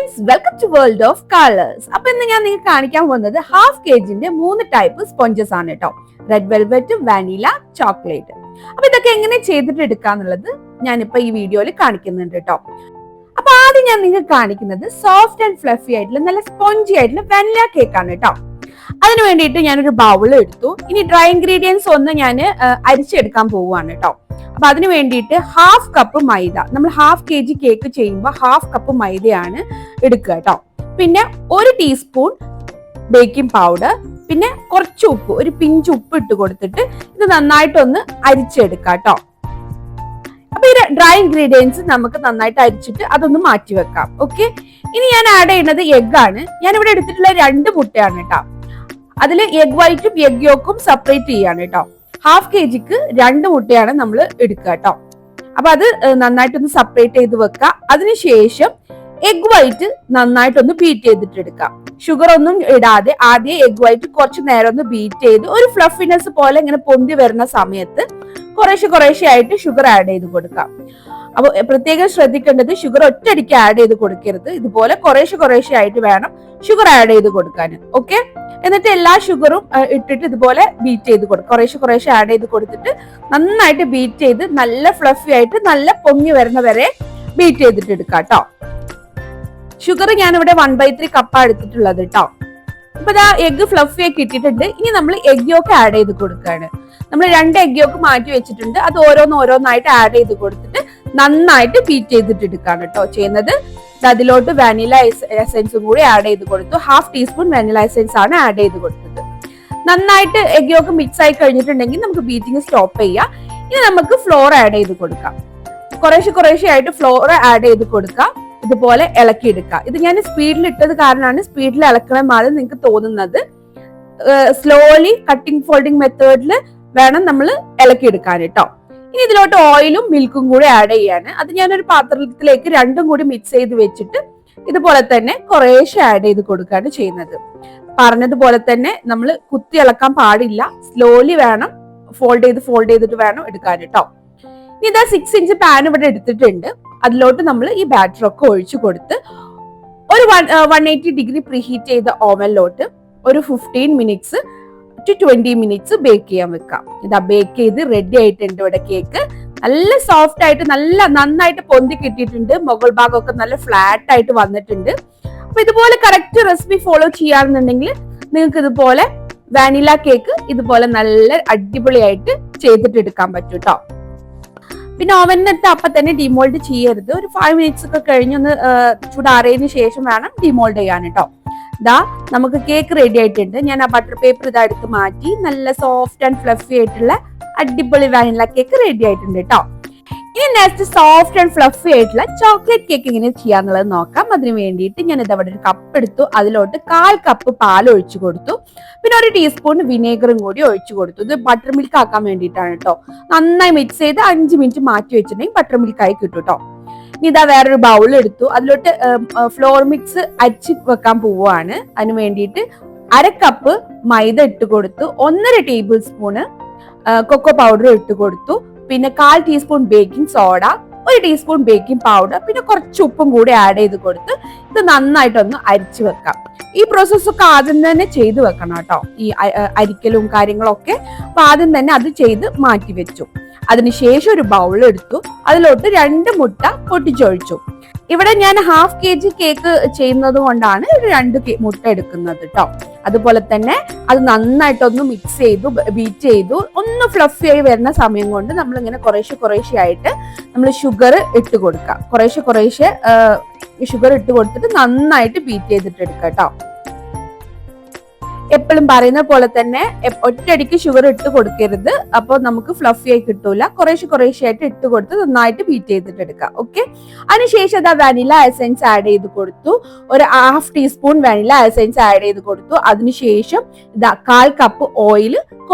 Friends, welcome to world of colours. അപ്പൊ ഇന്ന് ഞാൻ നിങ്ങൾക്ക് കാണിക്കാൻ പോകുന്നത് ഹാഫ് കെജിന്റെ 3 ടൈപ്പ് സ്പോഞ്ചസ് ആണ് കേട്ടോ. Red velvet, vanilla, chocolate. അപ്പൊ ഇതൊക്കെ എങ്ങനെ ചെയ്തിട്ട് എടുക്കാന്നുള്ളത് ഞാനിപ്പോ ഈ വീഡിയോയിൽ കാണിക്കുന്നുണ്ട് കേട്ടോ. അപ്പൊ ആദ്യം ഞാൻ നിങ്ങൾക്ക് കാണിക്കുന്നത് സോഫ്റ്റ് ആൻഡ് ഫ്ലഫി ആയിട്ടുള്ള നല്ല സ്പോഞ്ചി ആയിട്ടുള്ള വാനില കേക്ക് ആണ് കേട്ടോ. അതിന് വേണ്ടിയിട്ട് ഞാനൊരു ബൗൾ എടുത്തു. ഇനി ഡ്രൈ ഇൻഗ്രീഡിയൻസ് ഒന്ന് ഞാൻ അരിച്ചെടുക്കാൻ പോവുകയാണ് കേട്ടോ. അപ്പൊ അതിന് വേണ്ടിയിട്ട് ഹാഫ് കപ്പ് മൈദ, നമ്മൾ ഹാഫ് കെ ജി കേക്ക് ചെയ്യുമ്പോൾ ഹാഫ് കപ്പ് മൈദയാണ് എടുക്കുക കേട്ടോ. പിന്നെ 1 ടീസ്പൂൺ ബേക്കിംഗ് പൗഡർ, പിന്നെ കുറച്ച് ഉപ്പ്, ഒരു പിഞ്ച് ഉപ്പ് ഇട്ട് കൊടുത്തിട്ട് ഇത് നന്നായിട്ടൊന്ന് അരിച്ചെടുക്കാം കേട്ടോ. അപ്പൊ ഈ ഡ്രൈ ഇൻഗ്രീഡിയൻസ് നമുക്ക് നന്നായിട്ട് അരിച്ചിട്ട് അതൊന്ന് മാറ്റി വെക്കാം. ഓക്കെ, ഇനി ഞാൻ ആഡ് ചെയ്യുന്നത് എഗ് ആണ്. ഞാൻ ഇവിടെ എടുത്തിട്ടുള്ള 2 മുട്ടയാണ് കേട്ടോ. അതിൽ എഗ് വൈറ്റും എഗ് യോക്കും സെപ്പറേറ്റ് ചെയ്യാണ് കേട്ടോ. ഹാഫ് കെ ജിക്ക് 2 മുട്ടയാണ് നമ്മൾ എടുക്കുക കേട്ടോ. അപ്പൊ അത് നന്നായിട്ടൊന്ന് സെപ്പറേറ്റ് ചെയ്ത് വെക്കുക. അതിനുശേഷം എഗ് വൈറ്റ് നന്നായിട്ടൊന്ന് ബീറ്റ് ചെയ്തിട്ട് എടുക്കാം. ഷുഗർ ഒന്നും ഇടാതെ ആദ്യം എഗ് വൈറ്റ് കുറച്ച് നേരം ഒന്ന് ബീറ്റ് ചെയ്ത് ഒരു ഫ്ലഫിനെസ് പോലെ ഇങ്ങനെ പൊന്തി വരുന്ന സമയത്ത് കുറേശ്ശെ ആയിട്ട് ഷുഗർ ആഡ് ചെയ്ത് കൊടുക്കാം. അപ്പൊ പ്രത്യേകം ശ്രദ്ധിക്കേണ്ടത് ഷുഗർ ഒറ്റയടിക്ക് ആഡ് ചെയ്ത് കൊടുക്കരുത്. ഇതുപോലെ കുറേശ്ശെ ആയിട്ട് വേണം ഷുഗർ ആഡ് ചെയ്ത് കൊടുക്കാൻ. ഓക്കെ, എന്നിട്ട് എല്ലാ ഷുഗറും ഇട്ടിട്ട് ഇതുപോലെ ബീറ്റ് ചെയ്ത് കൊടുക്കും. കുറേശ്ശെ ആഡ് ചെയ്ത് കൊടുത്തിട്ട് നന്നായിട്ട് ബീറ്റ് ചെയ്ത് നല്ല ഫ്ലഫി ആയിട്ട് നല്ല പൊങ്ങി വരുന്ന വരെ ബീറ്റ് ചെയ്തിട്ട് എടുക്കാം കേട്ടോ. ഷുഗർ ഞാനിവിടെ 1/3 കപ്പാണ് എടുത്തിട്ടുള്ളത് കേട്ടോ. അപ്പൊ ഇതാ എഗ് ഫ്ലഫി ആക്കി ഇട്ടിട്ടുണ്ട്. ഇനി നമ്മൾ എഗ് യോക്ക് ആഡ് ചെയ്ത് കൊടുക്കുകയാണ്. നമ്മൾ 2 എഗ് യോക്ക് മാറ്റി വെച്ചിട്ടുണ്ട്. അത് ഓരോന്നായിട്ട് ആഡ് ചെയ്ത് കൊടുത്തിട്ട് നന്നായിട്ട് ബീറ്റ് ചെയ്തിട്ട് എടുക്കാണ് കേട്ടോ ചെയ്യുന്നത്. അതിലോട്ട് വാനില എസൻസും കൂടി ആഡ് ചെയ്ത് കൊടുത്തു. ഹാഫ് ടീസ്പൂൺ വാനില എസൻസ് ആണ് ആഡ് ചെയ്ത് കൊടുത്തത്. നന്നായിട്ട് എഗ് യോക്ക് മിക്സ് ആയി കഴിഞ്ഞിട്ടുണ്ടെങ്കിൽ നമുക്ക് ബീറ്റിംഗ് സ്റ്റോപ്പ് ചെയ്യാം. ഇനി നമുക്ക് ഫ്ലോർ ആഡ് ചെയ്ത് കൊടുക്കാം. കുറേശ്ശെ ആയിട്ട് ഫ്ലോർ ആഡ് ചെയ്ത് കൊടുക്കാം. ഇതുപോലെ ഇളക്കിയെടുക്കുക. ഇത് ഞാൻ സ്പീഡിൽ ഇട്ടത് കാരണമാണ് സ്പീഡിൽ ഇളക്കണ മാതിരി നിങ്ങൾക്ക് തോന്നുന്നത്. സ്ലോലി കട്ടിംഗ് ഫോൾഡിംഗ് മെത്തേഡിൽ വേണം നമ്മൾ ഇളക്കിയെടുക്കാൻ കേട്ടോ. ഇനി ഇതിലോട്ട് ഓയിലും മിൽക്കും കൂടി ആഡ് ചെയ്യാണ്. അത് ഞാനൊരു പാത്രത്തിലേക്ക് 2ഉം കൂടി മിക്സ് ചെയ്ത് വെച്ചിട്ട് ഇതുപോലെ തന്നെ കുറേശ്ശെ ആഡ് ചെയ്ത് കൊടുക്കുകയാണ് ചെയ്യുന്നത്. പറഞ്ഞതുപോലെ തന്നെ നമ്മൾ കുത്തി ഇളക്കാൻ പാടില്ല. സ്ലോലി വേണം, ഫോൾഡ് ചെയ്തിട്ട് വേണം എടുക്കാൻ കേട്ടോ. ഇനി ഇതാ 6 ഇഞ്ച് പാൻ ഇവിടെ എടുത്തിട്ടുണ്ട്. അതിലോട്ട് നമ്മൾ ഈ ബാറ്റർ ഒക്കെ ഒഴിച്ചു കൊടുത്ത് ഒരു 180 ഡിഗ്രി പ്രീഹീറ്റ് ചെയ്ത ഓവനിലോട്ട് ഒരു 15 മിനിറ്റ്സ് to 20 മിനിറ്റ്സ് ബേക്ക് ചെയ്യാൻ വെക്കാം. ഇതാ ബേക്ക് ചെയ്ത് റെഡി ആയിട്ടുണ്ട്. ഇവിടെ കേക്ക് നല്ല സോഫ്റ്റ് ആയിട്ട് നന്നായിട്ട് പൊന്തി കിട്ടിയിട്ടുണ്ട്. മുകൾ ഭാഗമൊക്കെ നല്ല ഫ്ലാറ്റ് ആയിട്ട് വന്നിട്ടുണ്ട്. അപ്പൊ ഇതുപോലെ കറക്റ്റ് റെസിപ്പി ഫോളോ ചെയ്യാറുണ്ടെങ്കിൽ നിങ്ങൾക്ക് ഇതുപോലെ വാനില കേക്ക് ഇതുപോലെ നല്ല അടിപൊളിയായിട്ട് ചെയ്തിട്ട് എടുക്കാൻ പറ്റും കേട്ടോ. പിന്നെ ഓവനിട്ട് അപ്പൊ തന്നെ ഡിമോൾഡ് ചെയ്യരുത്. ഒരു 5 മിനിറ്റ്സ് ഒക്കെ കഴിഞ്ഞൊന്ന് ചൂടാറിയതിനു ശേഷം വേണം ഡിമോൾഡ് ചെയ്യാൻ കേട്ടോ. ഇതാ നമുക്ക് കേക്ക് റെഡി ആയിട്ടുണ്ട്. ഞാൻ ആ ബട്ടർ പേപ്പർ ഇതാ എടുത്ത് മാറ്റി നല്ല സോഫ്റ്റ് ആൻഡ് ഫ്ലഫി ആയിട്ടുള്ള അടിപൊളി വാനില കേക്ക് റെഡി ആയിട്ടുണ്ട് കേട്ടോ. ഇനി നെക്സ്റ്റ് സോഫ്റ്റ് ആൻഡ് ഫ്ലഫി ആയിട്ടുള്ള ചോക്ലേറ്റ് കേക്ക് എങ്ങനെ ചെയ്യാന്നുള്ളത് നോക്കാം. അതിന് വേണ്ടിയിട്ട് ഞാൻ ഇതവിടെ ഒരു കപ്പ് എടുത്തു. അതിലോട്ട് 1/4 കപ്പ് പാൽ ഒഴിച്ചു കൊടുത്തു. പിന്നെ 1 ടീസ്പൂൺ വിനേഗറും കൂടി ഒഴിച്ചു കൊടുത്തു. ഇത് ബട്ടർ മിൽക്ക് ആക്കാൻ വേണ്ടിയിട്ടാണ് കേട്ടോ. നന്നായി മിക്സ് ചെയ്ത് 5 മിനിറ്റ് മാറ്റി വെച്ചിട്ടുണ്ടെങ്കിൽ ബട്ടർ മിൽക്ക് ആയി കിട്ടും കേട്ടോ. ഇനി ഇതാ വേറൊരു ബൗൾ എടുത്തു. അതിലോട്ട് ഫ്ലോർ മിക്സ് അരിച്ച് വെക്കാൻ പോവുകയാണ്. അതിന് വേണ്ടിയിട്ട് 1/2 കപ്പ് മൈദ ഇട്ട് കൊടുത്തു. 1.5 ടേബിൾ സ്പൂണ് കൊക്കോ പൗഡർ ഇട്ട് കൊടുത്തു. പിന്നെ 1/4 teaspoon baking soda, 1 teaspoon baking powder, പിന്നെ കുറച്ച് ഉപ്പും കൂടി ആഡ് ചെയ്ത് കൊടുത്ത് ഇത് നന്നായിട്ടൊന്ന് അരിച്ചു വെക്കാം. ഈ പ്രോസസ് ഒക്കെ ആദ്യം തന്നെ ചെയ്തു വെക്കണം കേട്ടോ. ഈ അരിക്കലും കാര്യങ്ങളൊക്കെ അപ്പൊ ആദ്യം തന്നെ അത് ചെയ്ത് മാറ്റി വെച്ചു. അതിനുശേഷം ഒരു ബൗൾ എടുത്തു. അതിലോട്ട് 2 മുട്ട പൊട്ടിച്ചൊഴിച്ചു. ഇവിടെ ഞാൻ ഹാഫ് കെ ജി കേക്ക് ചെയ്യുന്നത് കൊണ്ടാണ് 2 മുട്ട എടുക്കുന്നത് കേട്ടോ. അതുപോലെ തന്നെ അത് നന്നായിട്ടൊന്ന് മിക്സ് ചെയ്തു ബീറ്റ് ചെയ്തു. ഒന്ന് ഫ്ലഫി ആയി വരുന്ന സമയം കൊണ്ട് നമ്മൾ ഇങ്ങനെ കുറേശ്ശെ ആയിട്ട് നമ്മൾ ഷുഗർ ഇട്ട് കൊടുക്കാം. കുറേശ്ശെ ഷുഗർ ഇട്ട് കൊടുത്തിട്ട് നന്നായിട്ട് ബീറ്റ് ചെയ്തിട്ട് എടുക്കാം കേട്ടോ. എപ്പോഴും പറയുന്ന പോലെ തന്നെ ഒറ്റയടിക്ക് ഷുഗർ ഇട്ട് കൊടുക്കരുത്. അപ്പോൾ നമുക്ക് ഫ്ലഫി ആയി കിട്ടൂല. കുറേശ്ശെ ആയിട്ട് ഇട്ട് കൊടുത്ത് നന്നായിട്ട് ബീറ്റ് ചെയ്തിട്ട് എടുക്കാം. ഓക്കെ, അതിനുശേഷം അതാ വാനില എസൻസ് ആഡ് ചെയ്ത് കൊടുത്തു. ഒരു 1/2 ടീസ്പൂൺ വാനില എസൻസ് ആഡ് ചെയ്ത് കൊടുത്തു. അതിനുശേഷം ഇതാ 1/4 കപ്പ് ഓയിൽ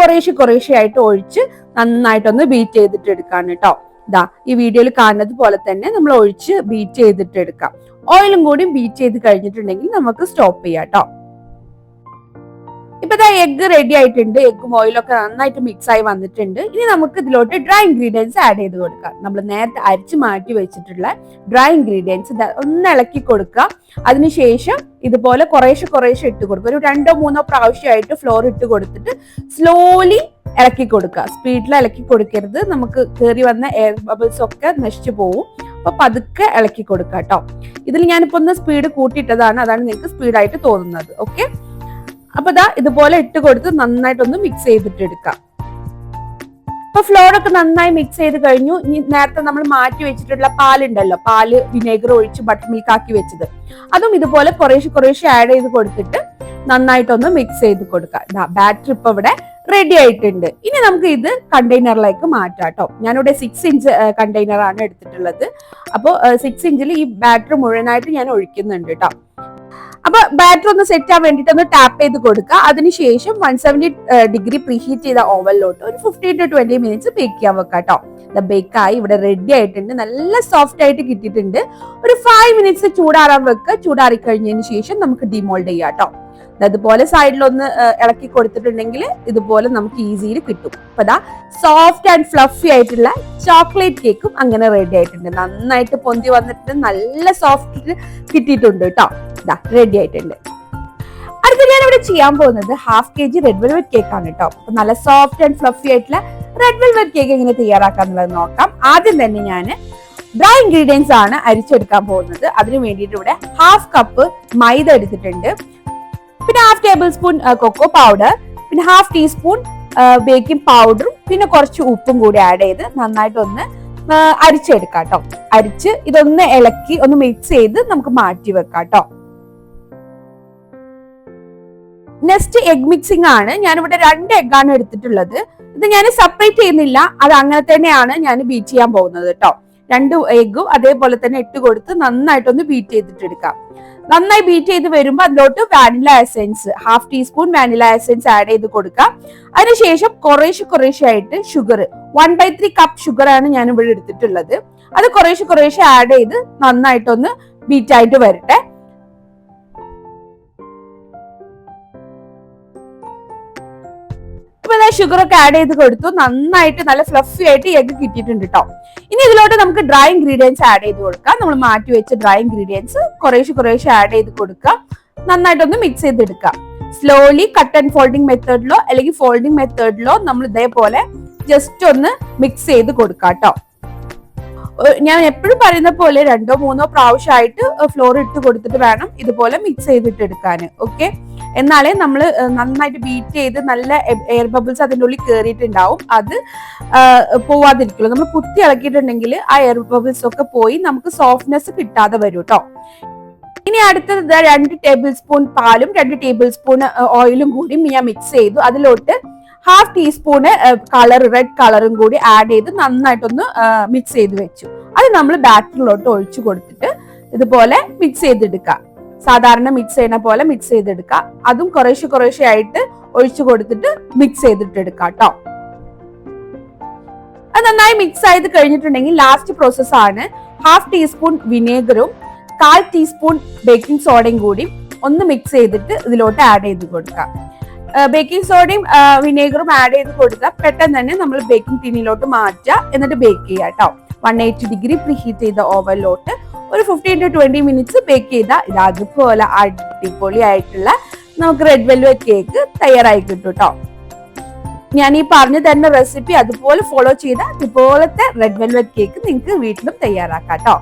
കുറേശ്ശെ ആയിട്ട് ഒഴിച്ച് നന്നായിട്ടൊന്ന് ബീറ്റ് ചെയ്തിട്ട് എടുക്കാം കേട്ടോ. ഇതാ ഈ വീഡിയോയിൽ കാണുന്നത് പോലെ തന്നെ നമ്മൾ ഒഴിച്ച് ബീറ്റ് ചെയ്തിട്ട് എടുക്കാം. ഓയിലും കൂടി ബീറ്റ് ചെയ്ത് കഴിഞ്ഞിട്ടുണ്ടെങ്കിൽ നമുക്ക് സ്റ്റോപ്പ് ചെയ്യാം കേട്ടോ. ഇപ്പൊ എഗ്ഗ് റെഡി ആയിട്ടുണ്ട്. എഗ്ഗും ഓയിലൊക്കെ നന്നായിട്ട് മിക്സ് ആയി വന്നിട്ടുണ്ട്. ഇനി നമുക്ക് ഇതിലോട്ട് ഡ്രൈ ഇൻഗ്രീഡിയൻസ് ആഡ് ചെയ്ത് കൊടുക്കാം. നമ്മൾ നേരത്തെ അരിച്ച് മാറ്റി വെച്ചിട്ടുള്ള ഡ്രൈ ഇൻഗ്രീഡിയൻസ് ഒന്ന് ഇളക്കി കൊടുക്കുക. അതിനുശേഷം ഇതുപോലെ കുറേശ്ശെ ഇട്ട് കൊടുക്കുക. ഒരു 2-3 പ്രാവശ്യമായിട്ട് ഫ്ലോർ ഇട്ട് കൊടുത്തിട്ട് സ്ലോലി ഇളക്കി കൊടുക്കുക. സ്പീഡിൽ ഇളക്കി കൊടുക്കരുത്, നമുക്ക് കയറി വന്ന എയർ ബബിൾസ് ഒക്കെ നശിച്ചു പോവും. അപ്പൊ പതുക്കെ ഇളക്കി കൊടുക്കുക കേട്ടോ. ഇതിൽ ഞാനിപ്പോ ഒന്ന് സ്പീഡ് കൂട്ടിയിട്ടതാണ്, അതാണ് നിങ്ങൾക്ക് സ്പീഡായിട്ട് തോന്നുന്നത്. ഓക്കെ, അപ്പൊ ഇതുപോലെ ഇട്ട് കൊടുത്ത് നന്നായിട്ടൊന്ന് മിക്സ് ചെയ്തിട്ട് എടുക്കാം. അപ്പൊ ഫ്ലോർ ഒക്കെ നന്നായി മിക്സ് ചെയ്ത് കഴിഞ്ഞു. ഇനി നേരത്തെ നമ്മൾ മാറ്റി വെച്ചിട്ടുള്ള പാലുണ്ടല്ലോ, പാല് വിനേഗർ ഒഴിച്ച് ബട്ടർ മിൽക്ക് ആക്കി വെച്ചത്, അതും ഇതുപോലെ കുറേശ്ശെ ആഡ് ചെയ്ത് കൊടുത്തിട്ട് നന്നായിട്ടൊന്ന് മിക്സ് ചെയ്ത് കൊടുക്കാം. ബാറ്റർ ഇപ്പൊ ഇവിടെ റെഡി ആയിട്ടുണ്ട്. ഇനി നമുക്ക് ഇത് കണ്ടെയ്നറിലേക്ക് മാറ്റാം കേട്ടോ. ഞാനിവിടെ 6 ഇഞ്ച് കണ്ടെയ്നർ ആണ് എടുത്തിട്ടുള്ളത്. അപ്പോൾ 6 ഇഞ്ചിൽ ഈ ബാറ്റർ മുഴുവനായിട്ട് ഞാൻ ഒഴിക്കുന്നുണ്ട് കേട്ടോ. അപ്പൊ ബാറ്റർ ഒന്ന് സെറ്റ് ആവാൻ വേണ്ടിട്ട് ഒന്ന് ടാപ്പ് ചെയ്ത് കൊടുക്കുക. അതിനുശേഷം 170 ഡിഗ്രി പ്രീഹീറ്റ് ചെയ്ത ഓവനിലോട്ട് ഒരു 15 to 20 മിനിറ്റ്സ് ബേക്ക് ചെയ്യാൻ വെക്കാം കേട്ടോ. ബേക്കായി ഇവിടെ റെഡി ആയിട്ടുണ്ട്, നല്ല സോഫ്റ്റ് ആയിട്ട് കിട്ടിയിട്ടുണ്ട്. ഒരു 5 മിനിറ്റ്സ് ചൂടാറാൻ വെക്കുക. ചൂടാറി കഴിഞ്ഞതിന് ശേഷം നമുക്ക് ഡിമോൾഡ് ചെയ്യാം കേട്ടോ. അതുപോലെ സൈഡിലൊന്ന് ഇളക്കി കൊടുത്തിട്ടുണ്ടെങ്കിൽ ഇതുപോലെ നമുക്ക് ഈസിയിൽ കിട്ടും. അപ്പൊ സോഫ്റ്റ് ആൻഡ് ഫ്ലഫി ആയിട്ടുള്ള ചോക്ലേറ്റ് കേക്കും അങ്ങനെ റെഡി ആയിട്ടുണ്ട്. നന്നായിട്ട് പൊന്തി വന്നിട്ട് നല്ല സോഫ്റ്റ് കിട്ടിയിട്ടുണ്ട് കേട്ടോ. റെഡി ആയിട്ടുണ്ട്. അടുത്ത ഞാൻ ഇവിടെ ചെയ്യാൻ പോകുന്നത് 1/2 kg റെഡ് വെൽവെറ്റ് കേക്ക് ആണ് കേട്ടോ. അപ്പൊ നല്ല സോഫ്റ്റ് ആൻഡ് ഫ്ലഫി ആയിട്ടുള്ള റെഡ് വെൽവെറ്റ് കേക്ക് എങ്ങനെ തയ്യാറാക്കാന്നുള്ളത് നോക്കാം. ആദ്യം തന്നെ ഞാൻ ഡ്രൈ ഇൻഗ്രീഡിയൻസ് ആണ് അരിച്ചെടുക്കാൻ പോകുന്നത്. അതിന് വേണ്ടിയിട്ട് ഇവിടെ 1/2 കപ്പ് മൈദ എടുത്തിട്ടുണ്ട്. പിന്നെ 1/2 ടേബിൾ സ്പൂൺ കൊക്കോ പൗഡർ, പിന്നെ 1/2 ടീസ്പൂൺ ബേക്കിംഗ് പൗഡറും പിന്നെ കുറച്ച് ഉപ്പും കൂടി ആഡ് ചെയ്ത് നന്നായിട്ടൊന്ന് അരിച്ചെടുക്കാം കേട്ടോ. അരിച്ച് ഇതൊന്ന് ഇളക്കി ഒന്ന് മിക്സ് ചെയ്ത് നമുക്ക് മാറ്റി വെക്കാം കേട്ടോ. നെക്സ്റ്റ് എഗ് മിക്സിംഗ് ആണ്. ഞാനിവിടെ 2 എഗ്ഗാണ് എടുത്തിട്ടുള്ളത്. ഇത് ഞാൻ സെപ്പറേറ്റ് ചെയ്യുന്നില്ല, അത് അങ്ങനെ തന്നെയാണ് ഞാൻ ബീറ്റ് ചെയ്യാൻ പോകുന്നത് കേട്ടോ. 2 എഗ്ഗും അതേപോലെ തന്നെ ഇട്ട് കൊടുത്ത് നന്നായിട്ടൊന്ന് ബീറ്റ് ചെയ്തിട്ട് എടുക്കാം. നന്നായി ബീറ്റ് ചെയ്ത് വരുമ്പോൾ അതിലോട്ട് vanilla essence 1/2 teaspoon vanilla essence add ചെയ്ത് കൊടുക്കാം. അതിനുശേഷം കുറേശ്ശെ ആയിട്ട് ഷുഗർ 1/3 കപ്പ് ഷുഗർ ആണ് ഞാൻ ഇവിടെ എടുത്തിട്ടുള്ളത്. അത് കുറേശ്ശെ ആഡ് ചെയ്ത് നന്നായിട്ടൊന്ന് ബീറ്റ് ആയിട്ട് വരട്ടെ. ഷുഗർ ഒക്കെ ആഡ് ചെയ്ത് കൊടുത്തു. നന്നായിട്ട് നല്ല ഫ്ലഫി ആയിട്ട് എഗ് കിട്ടിയിട്ടുണ്ട് കേട്ടോ. ഇനി ഇതിലോട്ട് നമുക്ക് ഡ്രൈ ഇൻഗ്രീഡിയൻസ് ആഡ് ചെയ്ത് കൊടുക്കാം. നമ്മൾ മാറ്റി വെച്ച ഡ്രൈ ഇൻഗ്രീഡിയൻസ് കുറേശ്ശെ ആഡ് ചെയ്ത് കൊടുക്കാം. നന്നായിട്ടൊന്ന് മിക്സ് ചെയ്തെടുക്കാം. സ്ലോലി കട്ട് ആൻഡ് ഫോൾഡിംഗ് മെത്തേഡിലോ അല്ലെങ്കിൽ ഫോൾഡിംഗ് മെത്തേഡിലോ നമ്മൾ ഇതേപോലെ ജസ്റ്റ് ഒന്ന് മിക്സ് ചെയ്ത് കൊടുക്കാം കേട്ടോ. ഞാൻ എപ്പോഴും പറയുന്ന പോലെ 2-3 പ്രാവശ്യമായിട്ട് ഫ്ലോർ ഇട്ട് കൊടുത്തിട്ട് വേണം ഇതുപോലെ മിക്സ് ചെയ്തിട്ട് എടുക്കാൻ. ഓക്കെ, എന്നാലേ നമ്മൾ നന്നായിട്ട് ബീറ്റ് ചെയ്ത് നല്ല എയർ ബബിൾസ് അതിൻ്റെ ഉള്ളിൽ കയറിയിട്ടുണ്ടാവും, അത് പോവാതിരിക്കുള്ളൂ. നമ്മൾ കുത്തി ഇളക്കിയിട്ടുണ്ടെങ്കിൽ ആ എയർ ബബിൾസ് ഒക്കെ പോയി നമുക്ക് സോഫ്റ്റ്നെസ് കിട്ടാതെ വരും കേട്ടോ. ഇനി അടുത്തത് 2 ടേബിൾ സ്പൂൺ പാലും 2 ടേബിൾ സ്പൂൺ ഓയിലും കൂടി ഞാൻ മിക്സ് ചെയ്തു. അതിലോട്ട് 1/2 ടീസ്പൂണ് റെഡ് കളറും കൂടി ആഡ് ചെയ്ത് നന്നായിട്ടൊന്ന് മിക്സ് ചെയ്ത് വെച്ചു. അത് നമ്മൾ ബാറ്ററിലോട്ട് ഒഴിച്ചു കൊടുത്തിട്ട് ഇതുപോലെ മിക്സ് ചെയ്തെടുക്കാം. സാധാരണ മിക്സ് ചെയ്യുന്ന പോലെ മിക്സ് ചെയ്തെടുക്കുക. അതും കുറേശ്ശെ ആയിട്ട് ഒഴിച്ചു കൊടുത്തിട്ട് മിക്സ് ചെയ്തിട്ട് എടുക്കാം കേട്ടോ. അത് നന്നായി മിക്സ് ചെയ്ത് കഴിഞ്ഞിട്ടുണ്ടെങ്കിൽ ലാസ്റ്റ് പ്രോസസ് ആണ് 1/2 ടീസ്പൂൺ വിനേഗറും 1/4 ടീസ്പൂൺ ബേക്കിംഗ് സോഡയും കൂടി ഒന്ന് മിക്സ് ചെയ്തിട്ട് ഇതിലോട്ട് ആഡ് ചെയ്ത് കൊടുക്കാം. ബേക്കിംഗ് സോഡയും വിനേഗറും ആഡ് ചെയ്ത് കൊടുത്താൽ പെട്ടെന്ന് തന്നെ നമ്മൾ ബേക്കിംഗ് ടിന്നിലോട്ട് മാറ്റുക, എന്നിട്ട് ബേക്ക് ചെയ്യുക കേട്ടോ. 180 ഡിഗ്രി പ്രീഹീറ്റ് ചെയ്ത ഓവനിലോട്ട് ഒരു 15 to 20 മിനിറ്റ്സ് ബേക്ക് ചെയ്താൽ ഇത് അതുപോലെ അടിപൊളി ആയിട്ടുള്ള നമുക്ക് റെഡ് വെൽവെറ്റ് കേക്ക് തയ്യാറായി കിട്ടും കേട്ടോ. ഞാൻ ഈ പറഞ്ഞു തരുന്ന റെസിപ്പി അതുപോലെ ഫോളോ ചെയ്താൽ ഇതുപോലത്തെ റെഡ് വെൽവെറ്റ് കേക്ക് നിങ്ങൾക്ക് വീട്ടിലും തയ്യാറാക്കാം കേട്ടോ.